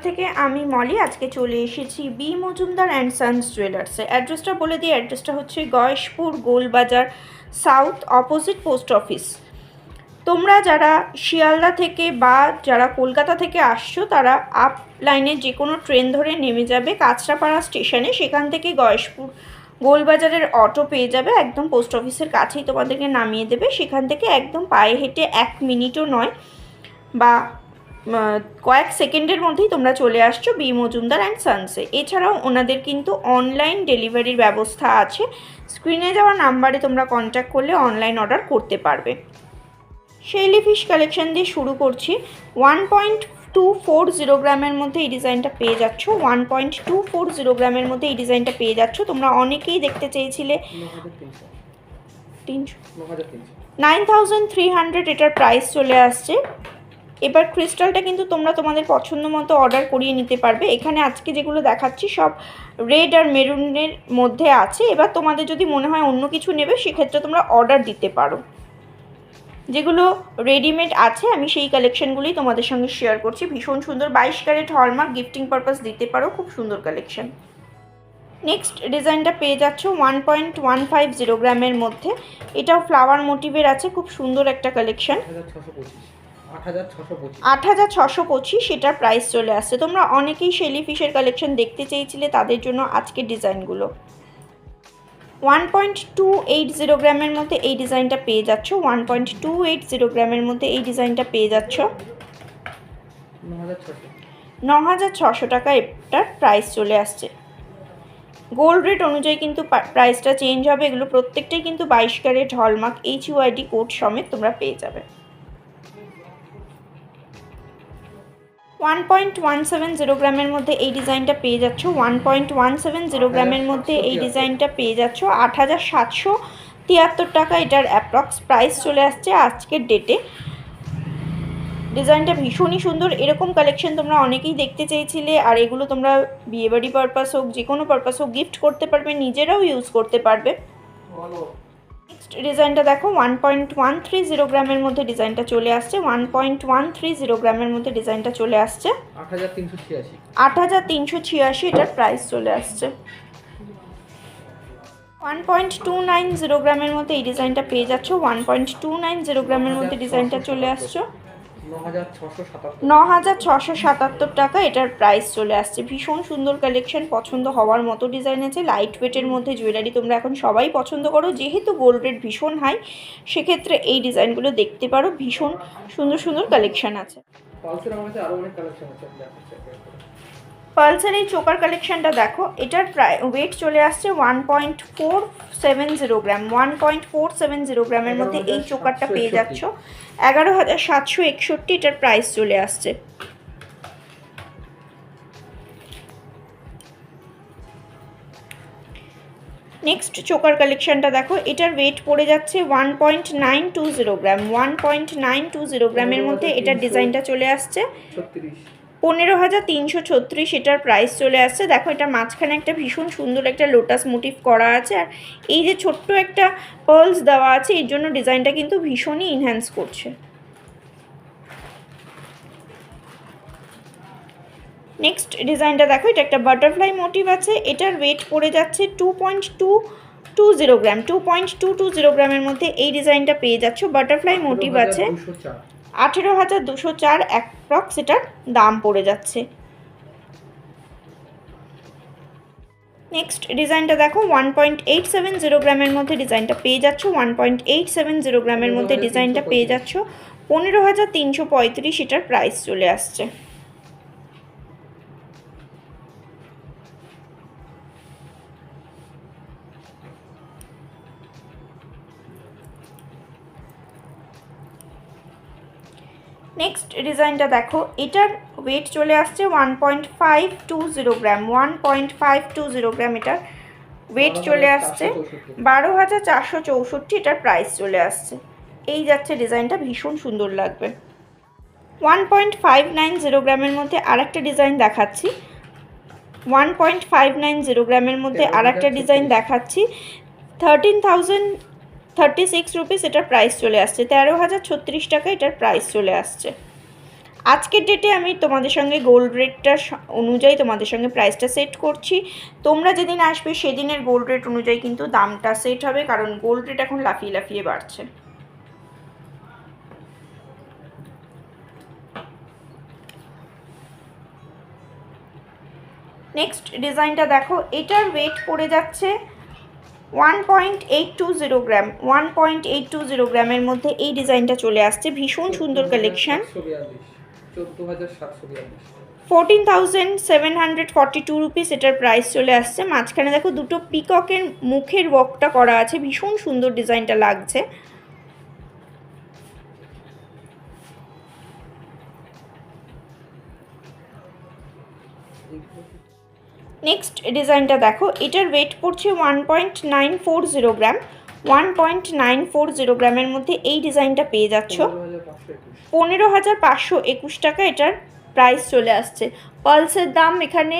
থেকে আমি মলি। আজকে চলে এসেছি বি মজুমদার অ্যান্ড সন্স জুয়েলার্সে। অ্যাড্রেসটা বলে দিই, অ্যাড্রেসটা হচ্ছে Gayeshpur Golbazar south, opposite post office. তোমরা যারা শিয়ালদা থেকে বা যারা কলকাতা থেকে আসছো তারা আপ লাইনে যে কোনো ট্রেন ধরে নেমে যাবে কাঁচরাপাড়া স্টেশনে। সেখান থেকে গয়েশপুর গোলবাজারের অটো পেয়ে যাবে, একদম পোস্ট অফিসের কাছেই তোমাদেরকে নামিয়ে দেবে। সেখান থেকে একদম পায়ে হেঁটে 1 মিনিটও নয় বা কয়েক সেকেন্ডের মধ্যেই তোমরা চলে আসছো বি মজুমদার অ্যান্ড সন্সে। এছাড়াও ওনাদের কিন্তু অনলাইন ডেলিভারির ব্যবস্থা আছে। স্ক্রিনে যাওয়া নাম্বারে তোমরা কন্ট্যাক্ট করলে অনলাইন অর্ডার করতে পারবে। শেলি ফিশ কালেকশন দিয়ে শুরু করছি। 1.240 গ্রামের মধ্যে এই ডিজাইনটা পেয়ে যাচ্ছ। 1.240 গ্রামের মধ্যে এই ডিজাইনটা পেয়ে যাচ্ছ। তোমরা অনেকেই দেখতে চেয়েছিলে 9300 এটার প্রাইস চলে আসছে। এবার ক্রিস্টালটা কিন্তু তোমরা তোমাদের পছন্দ মতো অর্ডার করিয়ে নিতে পারবে। এখানে আজকে যেগুলো দেখাচ্ছি সব রেড আর মেরুনের মধ্যে আছে। এবার তোমাদের যদি মনে হয় অন্য কিছু নেবে সেক্ষেত্রে তোমরা অর্ডার দিতে পারো। যেগুলো রেডিমেড আছে আমি সেই কালেকশনগুলোই তোমাদের সঙ্গে শেয়ার করছি। ভীষণ সুন্দর 22 ক্যারেট হলমার্ক, গিফটিং পারপাস দিতে পারো, খুব সুন্দর কালেকশন। নেক্সট ডিজাইনটা পেয়ে যাচ্ছ 1.150 গ্রামের মধ্যে। এটাও ফ্লাওয়ার মোটিভের আছে, খুব সুন্দর একটা কালেকশন। 8625 এটার প্রাইস চলে আসছে। তোমরা অনেকেই শেলি ফিশের কালেকশন দেখতে চেয়েছিলে, তাদের জন্য আজকের ডিজাইনগুলো। 1.280 গ্রামের মধ্যে এই ডিজাইনটা পেয়ে যাচ্ছ। 1.280 গ্রামের মধ্যে এই ডিজাইনটা পেয়ে যাচ্ছ 9600 টাকা এটার প্রাইস চলে আসছে। গোল্ড রেট অনুযায়ী কিন্তু প্রাইসটা চেঞ্জ হবে। এগুলো প্রত্যেকটাই কিন্তু 22 ক্যারেট হলমার্ক, HUID কোড সমেত তোমরা পেয়ে যাবে। 1.170 গ্রামের মধ্যে এই ডিজাইনটা পেয়ে যাচ্ছ। 1.170 গ্রামের মধ্যে এই ডিজাইনটা পেয়ে যাচ্ছ 8773 টাকা এটার অ্যাপ্রক্স প্রাইস চলে আসছে আজকের ডেটে। ডিজাইনটা ভীষণই সুন্দর। এরকম কালেকশন তোমরা অনেকেই দেখতে চেয়েছিলে, আর এগুলো তোমরা বিয়েবাড়ি পারপাস হোক, যে কোনো পারপাস হোক গিফট করতে পারবে, নিজেরাও ইউজ করতে পারবে। নেক্সট ডিজাইনটা দেখো 1.130 গ্রামের মধ্যে ডিজাইনটা চলে আসছে। 1.130 গ্রামের মধ্যে ডিজাইনটা চলে আসছে 8386 এটার প্রাইস চলে আসছে। 1.290 গ্রামের মধ্যে এই ডিজাইনটা পেয়ে যাচ্ছ। 1.290 গ্রামের মধ্যে ডিজাইনটা চলে আসছে 9677 টাকা এটার প্রাইস চলে আসছে। ভীষণ সুন্দর কালেকশন, পছন্দ হওয়ার মতো ডিজাইন আছে। লাইট ওয়েটের মধ্যে জুয়েলারি তোমরা এখন সবাই পছন্দ করো, যেহেতু গোল্ড রেট ভীষণ হাই, সেক্ষেত্রে এই ডিজাইনগুলো দেখতে পারো। ভীষণ সুন্দর সুন্দর কালেকশন আছে। পালসের এই চোকার কালেকশনটা দেখো, এটার প্রায় ওয়েট চলে আসছে 1.470 গ্রাম। 1.470 গ্রামের মধ্যে এই চোকারটা পেয়ে যাচ্ছ 11761 এটার প্রাইস চলে আসছে। নেক্সট চোকার কালেকশনটা দেখো, এটার ওয়েট পড়ে যাচ্ছে 1.920 গ্রাম। 1.920 গ্রামের মধ্যে এটার ডিজাইনটা চলে আসছে 15336 এটার প্রাইস চলে আসছে। দেখো এটা মাঝখানে একটা ভীষণ সুন্দর একটা লোটাস মোটিভ করা আছে, আর এই যে ছোট্ট একটা পার্লস দেওয়া আছে, এর জন্য ডিজাইনটা কিন্তু ভীষণই ইনহ্যান্স করছে। নেক্সট ডিজাইনটা দেখো, এটা একটা বাটারফ্লাই মোটিভ আছে। এটার ওয়েট পড়ে যাচ্ছে 2.220 গ্রাম। 2.220 গ্রামের মধ্যে এই ডিজাইনটা পেয়ে যাচ্ছ। বাটারফ্লাই মোটিভ আছে, 18204 অ্যাপ্রক্স এটার দাম পড়ে যাচ্ছে। নেক্সট ডিজাইনটা দেখো 1.870 গ্রামের মধ্যে ডিজাইনটা পেয়ে যাচ্ছ। 1.870 গ্রামের মধ্যে ডিজাইনটা পেয়ে যাচ্ছ 15335 এটার প্রাইস চলে আসছে। নেক্সট ডিজাইনটা দেখো, এটার ওয়েট চলে আসছে 1.520 গ্রাম। 1.520 গ্রাম এটার ওয়েট চলে আসছে 12464 এটার প্রাইস চলে আসছে। এই যাচ্ছে ডিজাইনটা, ভীষণ সুন্দর লাগবে। 1.590 গ্রামের মধ্যে আর একটা ডিজাইন দেখাচ্ছি। 1.590 গ্রামের মধ্যে আর একটা ডিজাইন দেখাচ্ছি 13,036 রুপিস এটার প্রাইস চলে আসছে। 13,036 টাকা এটার প্রাইস চলে আসছে। আজকের ডেটে আমি তোমাদের সঙ্গে গোল্ড রেটটা অনুযায়ী তোমাদের সঙ্গে প্রাইসটা সেট করছি। তোমরা যেদিন আসবে সেদিনের গোল্ড রেট অনুযায়ী কিন্তু দামটা সেট হবে, কারণ গোল্ড রেট এখন লাফিয়ে লাফিয়ে বাড়ছে। নেক্সট ডিজাইনটা দেখো, এটার ওয়েট পড়ে যাচ্ছে 1.820 গ্রাম। 1.820 গ্রামের মধ্যে এই ডিজাইনটা চলে আসছে, ভীষণ সুন্দর কালেকশন। 14,742 রুপিস এটার প্রাইস চলে আসছে। মাঝখানে দেখো দুটো পিককের মুখের ওয়ার্কটা করা আছে, ভীষণ সুন্দর ডিজাইনটা লাগছে। নেক্সট ডিজাইনটা দেখো, এটার ওয়েট পড়ছে 1.940 গ্রাম। 1.940 গ্রামের মধ্যে এই ডিজাইনটা পেয়ে যাচ্ছ 15,521 টাকা এটার প্রাইস চলে আসছে। পালসের দাম এখানে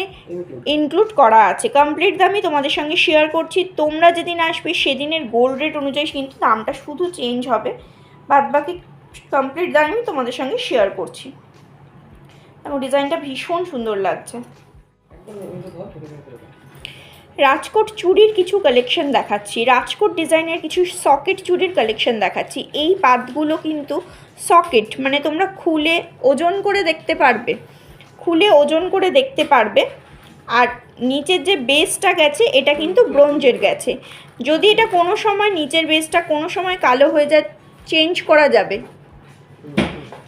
ইনক্লুড করা আছে, কমপ্লিট দামই তোমাদের সঙ্গে শেয়ার করছি। তোমরা যেদিন আসবে সেদিনের গোল্ড রেট অনুযায়ী কিন্তু দামটা শুধু চেঞ্জ হবে, বাদবাকি কমপ্লিট দামই তোমাদের সঙ্গে শেয়ার করছি। এবং ডিজাইনটা ভীষণ সুন্দর লাগছে। রাজকোট চুড়ির কিছু কালেকশন দেখাচ্ছি, রাজকোট ডিজাইনের কিছু সকেট চুড়ির কালেকশন দেখাচ্ছি। এই পাতগুলো কিন্তু সকেট, মানে তোমরা খুলে ওজন করে দেখতে পারবে, খুলে ওজন করে দেখতে পারবে। আর নিচের যে বেসটা গেছে এটা কিন্তু ব্রোঞ্জের গেছে। যদি এটা কোনো সময় নিচের বেসটা কোনো সময় কালো হয়ে যায়, চেঞ্জ করা যাবে,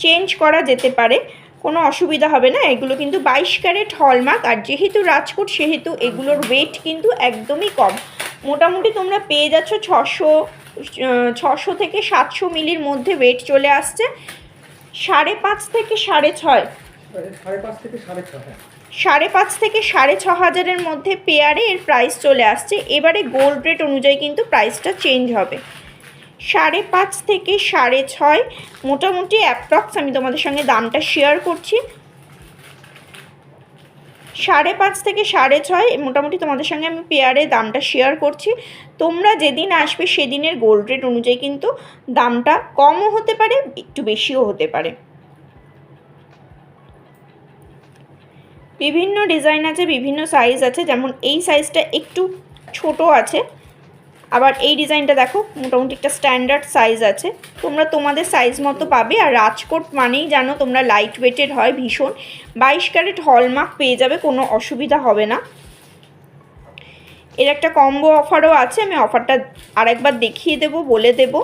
চেঞ্জ করা যেতে পারে, কোনো অসুবিধা হবে না। এগুলো কিন্তু 22 ক্যারেট হলমার্ক, আর যেহেতু রাজকোট সেহেতু এগুলোর ওয়েট কিন্তু একদমই কম। মোটামুটি তোমরা পেয়ে যাচ্ছ 600 থেকে 700 মিলির মধ্যে ওয়েট চলে আসছে। 5.5 থেকে 6.5, 5.5 থেকে 6,500 মধ্যে পেয়ারে এর প্রাইস চলে আসছে। এবারে গোল্ড রেট অনুযায়ী কিন্তু প্রাইসটা চেঞ্জ হবে। 5.5 থেকে 6.5, মোটামুটি অ্যাপ্রক্স আমি তোমাদের সঙ্গে দামটা শেয়ার করছি। 5.5 থেকে 6.5 মোটামুটি তোমাদের সঙ্গে আমি পেয়ারে দামটা শেয়ার করছি। তোমরা যেদিন আসবে সেদিনের গোল্ড রেট অনুযায়ী কিন্তু দামটা কমও হতে পারে, একটু বেশিও হতে পারে। বিভিন্ন ডিজাইন আছে, বিভিন্ন সাইজ আছে, যেমন এই সাইজটা একটু ছোট আছে, আবার এই ডিজাইনটা দেখো মোটামুটি একটা স্ট্যান্ডার্ড সাইজ আছে। তোমরা তোমাদের সাইজ মতো পাবে। আর রাজকোট মানেই জানো তোমরা লাইট ওয়েটেড হয় ভীষণ, 22 ক্যারেট হলমার্ক পেয়ে যাবে, কোনো অসুবিধা হবে না। এর একটা কম্বো অফারও আছে, আমি অফারটা আরেকবার দেখিয়ে দেবো, বলে দেবো।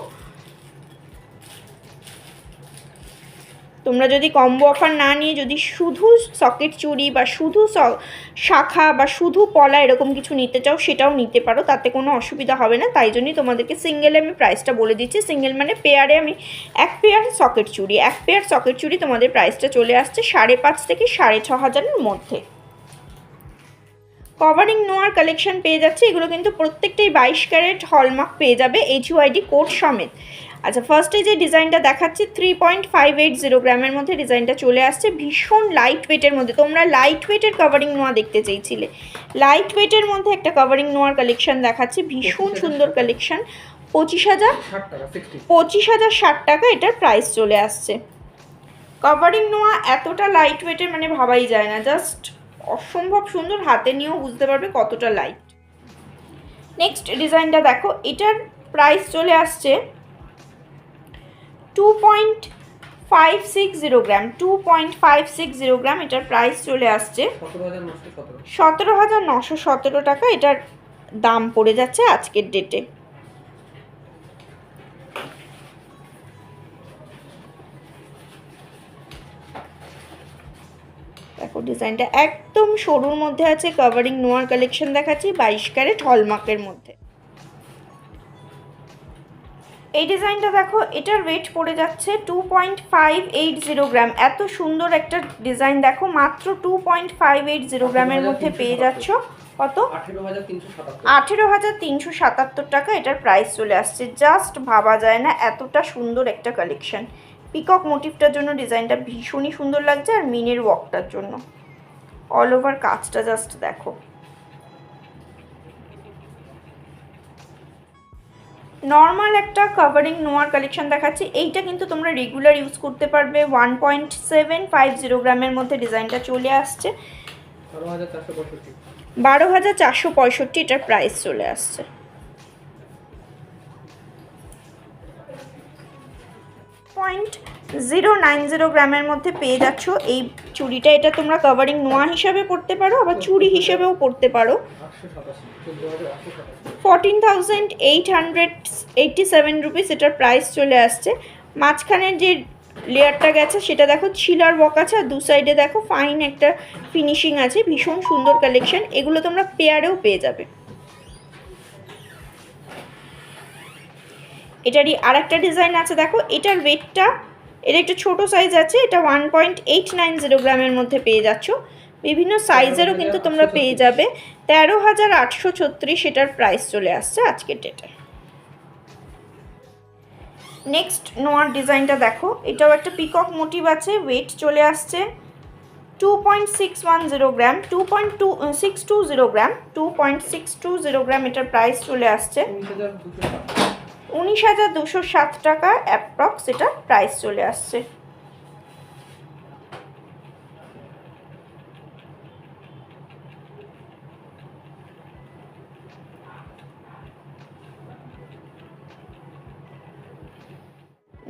তোমরা যদি কম্বো অফার না নিয়ে যদি শুধু সকেট চুড়ি বা শুধু শাখা বা শুধু পলা এরকম কিছু নিতে চাও, সেটাও নিতে পারো, তাতে কোনো অসুবিধা হবে না। তাই জন্যই তোমাদেরকে সিঙ্গেলে আমি প্রাইসটা বলে দিচ্ছি। সিঙ্গেল মানে পেয়ারে আমি এক পেয়ার সকেট চুড়ি তোমাদের প্রাইসটা চলে আসছে 5.5 থেকে 6,500 মধ্যে। কভারিং নোয়ার কালেকশন পেয়ে যাচ্ছে, এগুলো কিন্তু প্রত্যেকটাই 22 ক্যারেট হলমার্ক পেয়ে যাবে, HUID কোড সমেত। আচ্ছা, ফার্স্টে যে ডিজাইনটা দেখাচ্ছি 3.580 গ্রামের মধ্যে ডিজাইনটা চলে আসছে, ভীষণ লাইট ওয়েটের মধ্যে। তোমরা লাইট ওয়েটের কভারিং নোয়া দেখতে চেয়েছিলে, লাইট ওয়েটের মধ্যে একটা কভারিং নোয়ার কালেকশন দেখাচ্ছি, ভীষণ সুন্দর কালেকশন। 25,060 টাকা এটার প্রাইস চলে আসছে। কভারিং নোয়া এতটা লাইট ওয়েটের মানে ভাবাই যায় না, জাস্ট অসম্ভব সুন্দর, হাতে নিয়েও বুঝতে পারবে কতটা লাইট। নেক্সট ডিজাইনটা দেখো, এটার প্রাইস চলে আসছে 2.560 গ্রাম। 2.560 গ্রাম এটার প্রাইস চলে আসছে 17,917 টাকা এটার দাম পড়ে যাচ্ছে আজকের ডেটে। দেখো ডিজাইনটা একদম সরুর মধ্যে আছে, কভারিং নোয়ার কালেকশন দেখাচ্ছি 22 ক্যারেট হলমার্কের মধ্যে। এই ডিজাইনটা দেখো, এটার ওয়েট পড়ে যাচ্ছে 2.580 গ্রাম। এত সুন্দর একটা ডিজাইন দেখো, মাত্র 2.580 গ্রামের মধ্যে পেয়ে যাচ্ছ। কত? 18,377 টাকা এটার প্রাইস চলে আসছে। জাস্ট ভাবা যায় না, এতটা সুন্দর একটা কালেকশন। পিকক মোটিভটার জন্য ডিজাইনটা ভীষণই সুন্দর লাগছে, আর মিনের ওয়ার্কটার জন্য অল ওভার কাজটা জাস্ট দেখো। নর্মাল একটা কাভারিং নোয়ার কালেকশন দেখাচ্ছি। এইটা কিন্তু তোমরা রেগুলার ইউজ করতে পারবে। 1.750 গ্রামের মধ্যে ডিজাইনটা চলে আসছে। 12,465 এটার প্রাইস চলে আসছে। 0.090 গ্রামের মধ্যে পেয়ে যাচ্ছ এই চুড়িটা। এটা তোমরা কাভারিং নোয়া হিসাবে পরতে পারো, আবার চুড়ি হিসেবেও পরতে পারো। 14,887 রুপিস এটার প্রাইস চলে আসছে। মাঝখানের যে লেয়ারটা গেছে সেটা দেখো ছিলার ওয়ার্ক আছে, আর দু সাইডে দেখো ফাইন একটা ফিনিশিং আছে। ভীষণ সুন্দর কালেকশন। এগুলো তোমরা পেয়ারেও পেয়ে যাবে। এটারই আর একটা ডিজাইন আছে দেখো। এটার ওয়েটটা, এটা একটু ছোটো সাইজ আছে। এটা 1.890 গ্রামের মধ্যে পেয়ে যাচ্ছ। বিভিন্ন সাইজেরও কিন্তু তোমরা পেয়ে যাবে। 13,836 এটার প্রাইস চলে আসছে আজকের ডেটে। নেক্সট নোয়ার ডিজাইনটা দেখো। এটাও একটা পিকক মোটিভ আছে। ওয়েট চলে আসছে 2.610 গ্রাম, 2.620 গ্রাম, 2.620 গ্রাম এটার প্রাইস চলে আসছে 19,260 টাকা অ্যাপ্রক্স এটা প্রাইস চলে আসছে।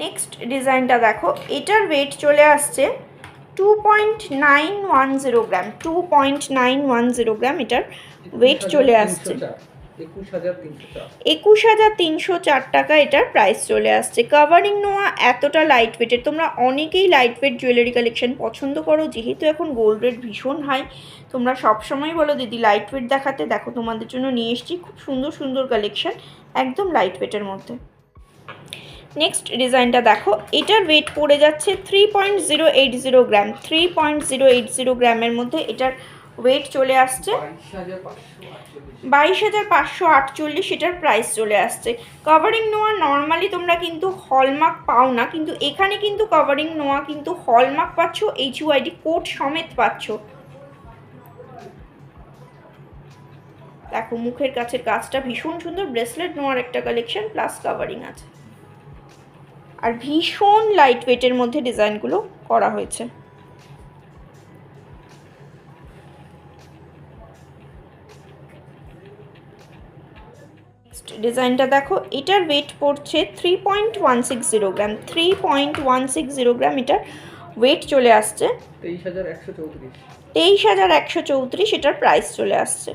নেক্সট ডিজাইনটা দেখো। এটার ওয়েট চলে আসছে 2.910 গ্রাম, 2.910 গ্রাম এটার ওয়েট চলে আসছে। 21,304 টাকা এটার প্রাইস চলে আসছে। কাভারিং নোয়া এতটা লাইট ওয়েটের। তোমরা অনেকেই লাইট ওয়েট জুয়েলারি কালেকশন পছন্দ করো, যেহেতু এখন গোল্ড রেট ভীষণ হাই। তোমরা সবসময় বলো দিদি লাইট ওয়েট দেখাতে, দেখো তোমাদের জন্য নিয়ে এসেছি খুব সুন্দর সুন্দর কালেকশন একদম লাইট ওয়েটের মধ্যে। নেক্সট ডিজাইনটা দেখো। এটার ওয়েট পড়ে যাচ্ছে 3.080 গ্রাম, 3.080 গ্রামের মধ্যে এটার ওয়েট চলে আসছে 22,548 এটার প্রাইস চলে আসছে। কাভারিং নোয়া নর্মালি তোমরা কিন্তু হলমার্ক পাও না, কিন্তু এখানে কিন্তু কাভারিং নোয়া কিন্তু হলমার্ক পাচ্ছ, HUID কোড সমেত পাচ্ছ। দেখো মুখের কাছের কাজটা ভীষণ সুন্দর। ব্রেসলেট নোয়ার একটা কালেকশন প্লাস কাভারিং আছে, আর ভীষণ লাইট ওয়েটের মধ্যে ডিজাইনগুলো করা হয়েছে। ডিজাইনটা দেখো। এটার ওয়েট পড়ছে 3.160 গ্রাম, 3.160 গ্রাম এটার ওয়েট চলে আসছে 23,134 এটার প্রাইস চলে আসছে।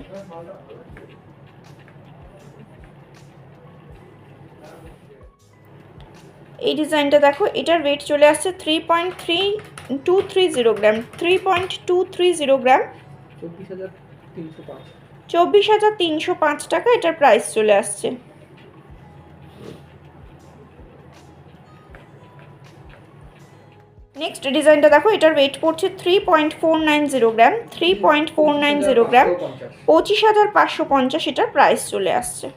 এই ডিজাইনটা দেখো। এটার ওয়েট চলে আসছে 3.230 গ্রাম, 3.230 গ্রাম, 24,305 টাকা এটার প্রাইস চলে আসছে। নেক্সট ডিজাইনটা দেখো। এটার ওয়েট পড়ছে 3.490 গ্রাম, 3.490 গ্রাম, 25,550 এটার প্রাইস চলে আসছে।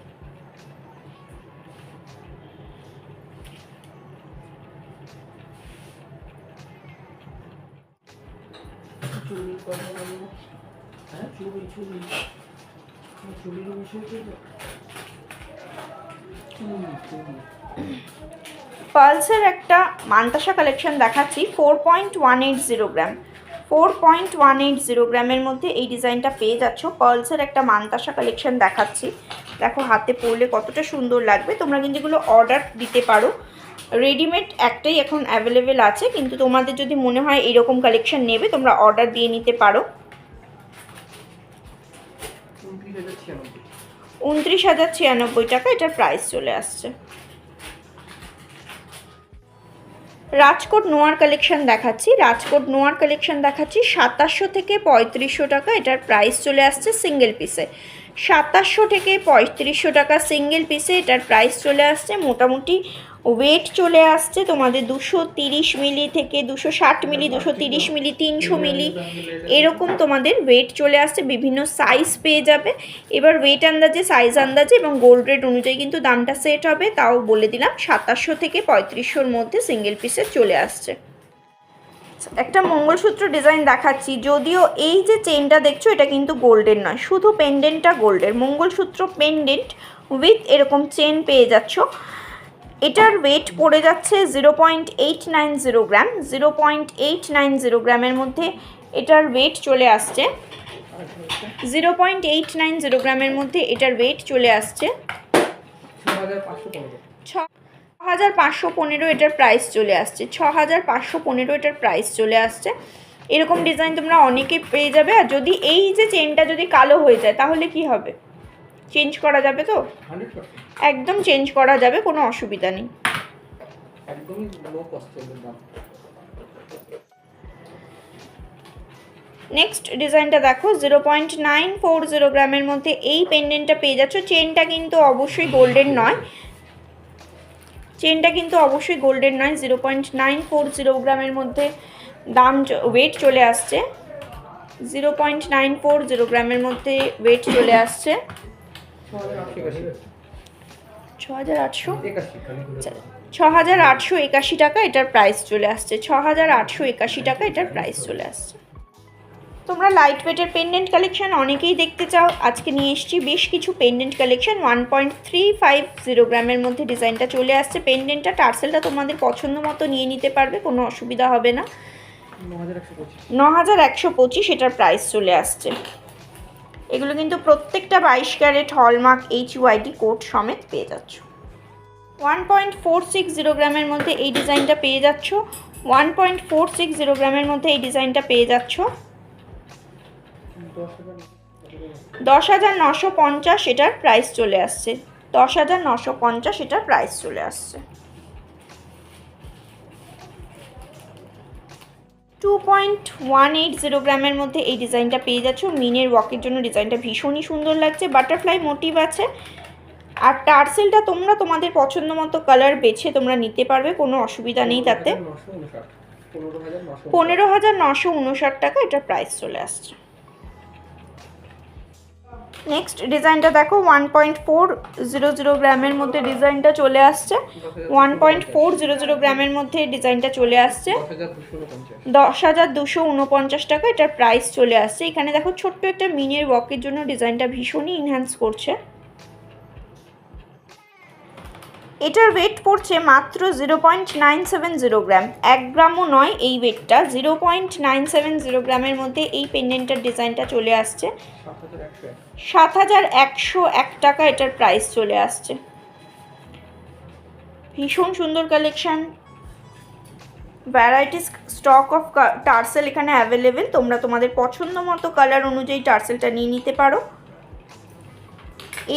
পালসের একটা মান্তাসা কালেকশন দেখাচ্ছি 4.180 গ্রাম, 4.180 গ্রামের মধ্যে এই ডিজাইনটা পেয়ে যাচ্ছ। পালসের একটা মান্তাসা কালেকশন দেখাচ্ছি। দেখো হাতে পরলে কতটা সুন্দর লাগবে। তোমরা কিন্তু এগুলো অর্ডার দিতে পারো। রেডিমেড একটাই এখন অ্যাভেলেবেল আছে, কিন্তু তোমাদের যদি মনে হয় এরকম কালেকশন নেবে তোমরা অর্ডার দিয়ে নিতে পারো। 29,096 টাকা এটার প্রাইস চলে আসছে। রাজকোট নোয়ার কালেকশন দেখাচ্ছি। রাজকোট নোয়ার কালেকশন দেখাচ্ছি 2700 থেকে 3500 টাকা এটার প্রাইস চলে আসছে সিঙ্গেল পিসে। 2700 থেকে 3500 টাকা সিঙ্গেল পিসে এটার প্রাইস চলে আসছে। মোটামুটি ওয়েট চলে আসছে তোমাদের 230 মিলি থেকে 260 মিলি, 230 মিলি, 300 মিলি এরকম তোমাদের ওয়েট চলে আসছে। বিভিন্ন সাইজ পেয়ে যাবে। এবার ওয়েট আন্দাজে, সাইজ আন্দাজে এবং গোল্ড রেট অনুযায়ী কিন্তু দামটা সেট হবে। তাও বলে দিলাম 2700 থেকে 3500-র মধ্যে সিঙ্গেল পিসে চলে আসছে। একটা মঙ্গলসূত্র ডিজাইন দেখাচ্ছি, যদিও এই যে চেনটা দেখছো এটা কিন্তু গোল্ডের নয়, শুধু পেন্ডেন্টটা গোল্ডের। মঙ্গলসূত্র পেন্ডেন্ট উইথ এরকম চেন পেয়ে যাচ্ছ। এটার ওয়েট পড়ে যাচ্ছে 0.890 গ্রাম। 0.890 গ্রামের মধ্যে এটার ওয়েট চলে আসছে। 0.890 গ্রামের মধ্যে এটার ওয়েট চলে আসছে 6515 এটার প্রাইস চলে আসছে। 6515 এটার প্রাইস চলে আসছে। এরকম ডিজাইন তোমরা অনেকে পেয়ে যাবে। আর যদি এই যে চেনটা যদি কালো হয়ে যায় তাহলে কি হবে? চেঞ্জ করা যাবে তো? একদম চেঞ্জ করা যাবে, কোনো অসুবিধা নেই। নেক্সট ডিজাইনটা দেখো, 0.940 গ্রামের মধ্যে এই পেন্ডেন্টটা পেয়ে যাচ্ছ। চেনটা কিন্তু অবশ্যই গোল্ডেন নয়, চেনটা কিন্তু অবশ্যই গোল্ডেন নয়। 0.940 গ্রামের মধ্যে দাম ওয়েট চলে আসছে। 0.940 গ্রামের মধ্যে ওয়েট চলে আসছে 6881 টাকা এটার প্রাইস চলে আসছে। 6881 টাকা এটার প্রাইস চলে আসছে। তোমরা লাইট ওয়েটের পেন্ডেন্ট কালেকশন অনেকেই দেখতে চাও, আজকে নিয়ে এসেছি বেশ কিছু পেন্ডেন্ট কালেকশন। 1.350 গ্রামের মধ্যে ডিজাইনটা চলে আসছে। পেন্ডেন্টটা টার্সেলটা তোমাদের পছন্দ মতো নিয়ে নিতে পারবে, কোনো অসুবিধা হবে না। 9125 এটার প্রাইস চলে আসছে। এগুলো কিন্তু প্রত্যেকটা 22 ক্যারেট হলমার্ক HUID কোড সমেত পেয়ে যাচ্ছ। 1.460 গ্রামের মধ্যে এই ডিজাইনটা পেয়ে যাচ্ছ। 1.460 গ্রামের মধ্যে এই ডিজাইনটা পেয়ে যাচ্ছ। 10,950 এটার প্রাইস চলে আসছে। 10,950 এটার প্রাইস চলে আসছে। 2.180 গ্রামের মধ্যে এই ডিজাইনটা পেয়ে যাচ্ছ। মিনের ওয়াকের জন্য ডিজাইনটা ভীষণই সুন্দর লাগছে। বাটারফ্লাই মোটিভ আছে। আর টার্সেলটা তোমরা তোমাদের পছন্দ মতো কালার বেছে তোমরা নিতে পারবে, কোনো অসুবিধা নেই তাতে। 15,959 টাকা এটার প্রাইস চলে আসছে। নেক্সট ডিজাইনটা দেখো, 1.400 গ্রামের মধ্যে ডিজাইনটা চলে আসছে। 1.400 গ্রামের মধ্যে ডিজাইনটা চলে আসছে। 10,249 টাকা এটার প্রাইস চলে আসছে। এখানে দেখো ছোট্ট একটা মিনের ওয়াকের জন্য ডিজাইনটা ভীষণই ইনহ্যান্স করছে। এটার ওয়েট পড়ছে মাত্র 0.970 গ্রাম। 1 গ্রামও নয় এই ওয়েটটা। 0.970 গ্রামের মধ্যে এই পেন্ডেন্টের ডিজাইনটা চলে আসছে। 7,101 টাকা এটার প্রাইস চলে আসছে। ভীষণ সুন্দর collection. Varieties stock of tassel এখানে অ্যাভেলেবেল। তোমরা তোমাদের পছন্দ মতো কালার অনুযায়ী টার্সেলটা নিয়ে নিতে পারো।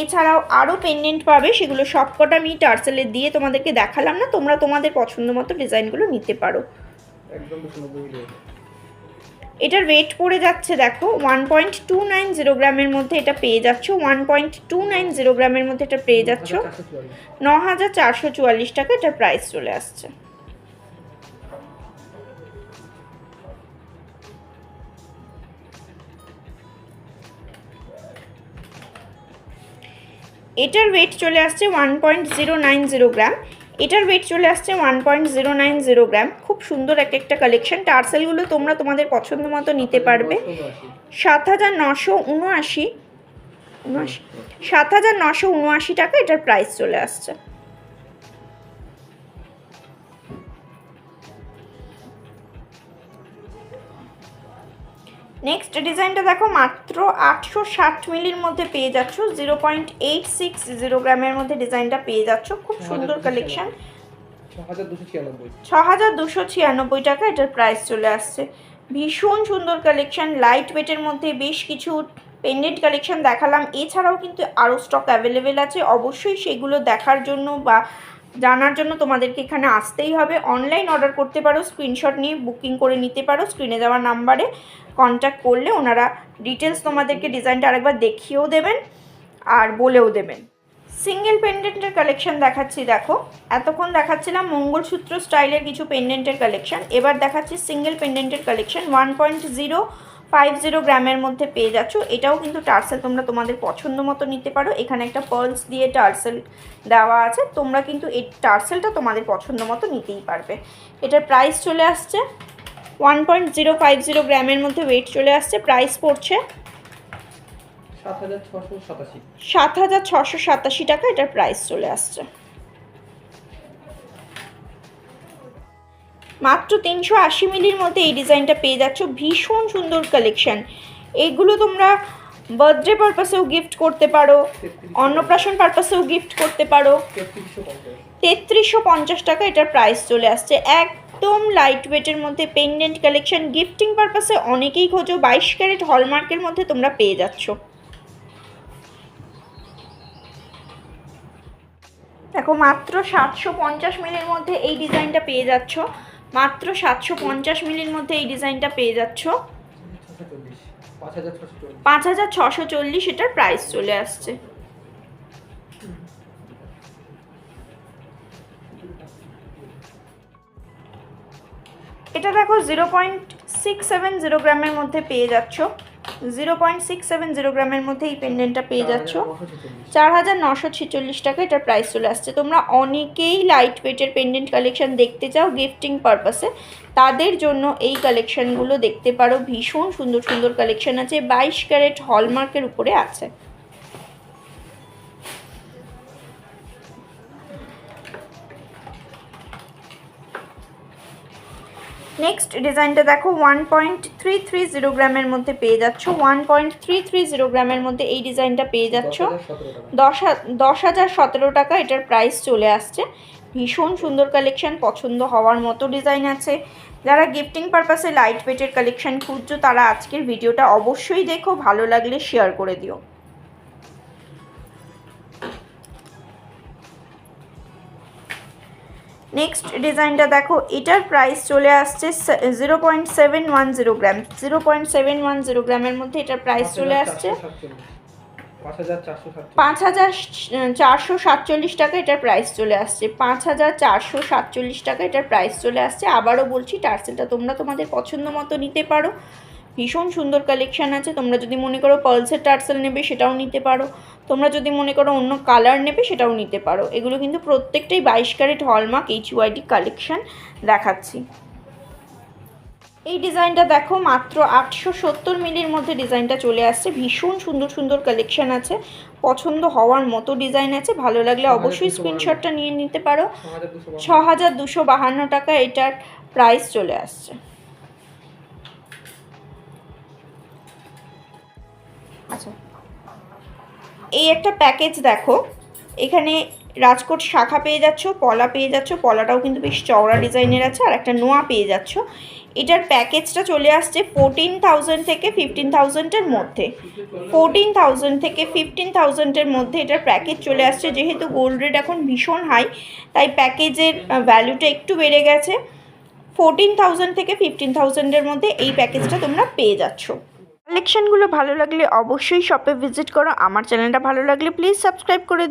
এছাড়াও আরও পেন্ডেন্ট পাবে, সেগুলো সবকটা আমি টার্সেলে দিয়ে তোমাদেরকে দেখালাম না। তোমরা তোমাদের পছন্দ মতো ডিজাইনগুলো নিতে পারো। এটার ওয়েট পড়ে যাচ্ছে দেখো 1.290 গ্রামের মধ্যে এটা পেয়ে যাচ্ছ। 1.290 গ্রামের মধ্যে এটা পেয়ে যাচ্ছ। 9,444 টাকা এটার প্রাইস চলে আসছে। এটার ওয়েট চলে আসছে 1.090 গ্রাম। এটার ওয়েট চলে আসছে 1.090 গ্রাম। খুব সুন্দর একটা কালেকশন। টার্সেলগুলো তোমরা তোমাদের পছন্দ মতো নিতে পারবে। 7,979 টাকা এটার প্রাইস চলে আসছে। নেক্সট ডিজাইনটা দেখো, মাত্র 860 মিলির মধ্যে পেয়ে যাচ্ছ। 0.860 গ্রামের মধ্যে ডিজাইনটা পেয়ে যাচ্ছ। খুব সুন্দর কালেকশন। 6,296 টাকা এটার প্রাইস চলে আসছে। ভীষণ সুন্দর কালেকশন। লাইট ওয়েটের মধ্যে বেশ কিছু পেন্ডেন্ট কালেকশন দেখালাম। এছাড়াও কিন্তু আরও স্টক অ্যাভেলেবেল আছে। অবশ্যই সেগুলো দেখার জন্য বা জানার জন্য তোমাদেরকে এখানে আসতেই হবে। অনলাইন অর্ডার করতে পারো, স্ক্রিনশট নিয়ে বুকিং করে নিতে পারো। স্ক্রিনে দেওয়া নাম্বারে কন্ট্যাক্ট করলে ওনারা ডিটেলস তোমাদেরকে ডিজাইনটা আরেকবার দেখিয়েও দেবেন আর বলেও দেবেন। সিঙ্গেল পেন্ডেন্টের কালেকশন দেখাচ্ছি। দেখো, এতক্ষণ দেখাচ্ছিলাম মঙ্গলসূত্র স্টাইলের কিছু পেন্ডেন্টের কালেকশন। এবার দেখাচ্ছি সিঙ্গেল পেন্ডেন্টের কালেকশন। 1.050 গ্রামের মধ্যে পেয়ে যাচ্ছ। এটাও কিন্তু টার্সেল তোমরা তোমাদের পছন্দ মতো নিতে পারো। এখানে একটা পার্লস দিয়ে টার্সেল দেওয়া আছে। তোমরা কিন্তু এই টার্সেলটা তোমাদের পছন্দ মতো নিতেই পারবে। এটার প্রাইস চলে আসছে 1.050 গ্রামের মধ্যে ওয়েট চলে আসছে। প্রাইস পড়ছে 7,687 টাকা, এটার প্রাইস চলে আসছে। মাত্র 380 মিলির মধ্যে এই ডিজাইনটা পেয়ে যাচ্ছ, ভীষণ সুন্দর কালেকশন। এইগুলো তোমরা বার্থডে পারপাসেও গিফট করতে পারো, অন্নপ্রাশন পারপাসেও গিফট করতে পারো। 3350 টাকা এটার প্রাইস চলে আসছে। একদম লাইট ওয়েটের মধ্যে পেন্ডেন্ট কালেকশন, গিফটিং পারপাসে অনেকেই খোঁজো, 22 ক্যারেট হলমার্কের মধ্যে তোমরা পেয়ে যাচ্ছ। দেখো মাত্র 750 মিলির মধ্যে এই ডিজাইনটা পেয়ে যাচ্ছ, মাত্র 750 মিলির মধ্যে এই ডিজাইনটা পেয়ে যাচ্ছ, 5640 এটার প্রাইস চলে আসছে। এটা দেখো 0.670 গ্রামের মধ্যে পেয়ে যাচ্ছ, 0.670 গ্রামের মধ্যে এই পেন্ডেন্টটা পেয়ে যাচ্ছ, 4946 টাকা এটার প্রাইস চলে আসছে। তোমরা অনেকেই লাইট ওয়েটের পেন্ডেন্ট কালেকশন দেখতে চাও গিফটিং পারপাসে, তাদের জন্য এই কালেকশনগুলো দেখতে পারো। ভীষণ সুন্দর সুন্দর কালেকশন আছে, 22 ক্যারেট হলমার্কের উপরে আছে। নেক্সট ডিজাইনটা দেখো 1.330 গ্রামের মধ্যে পেয়ে যাচ্ছ, 1.330 গ্রামের মধ্যে এই ডিজাইনটা পেয়ে যাচ্ছ, 10,017 টাকা এটার প্রাইস চলে আসছে। ভীষণ সুন্দর কালেকশন, পছন্দ হওয়ার মতো ডিজাইন আছে। যারা গিফটিং পারপাসে লাইট ওয়েটের কালেকশন খুঁজছো তারা আজকের ভিডিওটা অবশ্যই দেখো, ভালো লাগলে শেয়ার করে দিও। নেক্সট ডিজাইনটা দেখো, এটার প্রাইস চলে আসছে 0.710 গ্রাম, 0.710 গ্রামের মধ্যে এটার প্রাইস চলে আসছে 5447 টাকা এটার প্রাইস চলে আসছে, 5447 টাকা এটার প্রাইস চলে আসছে। আবারও বলছি, টার্সেলটা তোমরা তোমাদের পছন্দ মতো নিতে পারো, ভীষণ সুন্দর কালেকশান আছে। তোমরা যদি মনে করো পার্লসের টার্সেল নেবে সেটাও নিতে পারো, তোমরা যদি মনে করো অন্য কালার নেবে সেটাও নিতে পারো। এগুলো কিন্তু প্রত্যেকটাই 22 ক্যারেট হলমার্ক HYD কালেকশান দেখাচ্ছি। এই ডিজাইনটা দেখো মাত্র 870 মিলির মধ্যে ডিজাইনটা চলে আসছে, ভীষণ সুন্দর সুন্দর কালেকশান আছে, পছন্দ হওয়ার মতো ডিজাইন আছে। ভালো লাগলে অবশ্যই স্ক্রিনশটটা নিয়ে নিতে পারো। 6252 টাকা এটার প্রাইস চলে আসছে। আচ্ছা, এই একটা প্যাকেজ দেখো, এখানে রাজকোট শাখা পেয়ে যাচ্ছ, পলা পেয়ে যাচ্ছ, পলাটাও কিন্তু বেশ চওড়া ডিজাইনের আছে, আর একটা নোয়া পেয়ে যাচ্ছ। এটার প্যাকেজটা চলে আসছে 14,000 থেকে 15,000-এর মধ্যে, 14,000 থেকে 15,000-এর মধ্যে এটার প্যাকেজ চলে আসছে। যেহেতু গোল্ড রেট এখন ভীষণ হাই, তাই প্যাকেজের ভ্যালুটা একটু বেড়ে গেছে। 14,000 থেকে 15,000-এর মধ্যে এই প্যাকেজটা তোমরা পেয়ে যাচ্ছ। কালেকশনগুলো ভালো লাগলে অবশ্যই শপে ভিজিট করো। আমার চ্যানেলটা ভালো লাগলে প্লিজ সাবস্ক্রাইব করে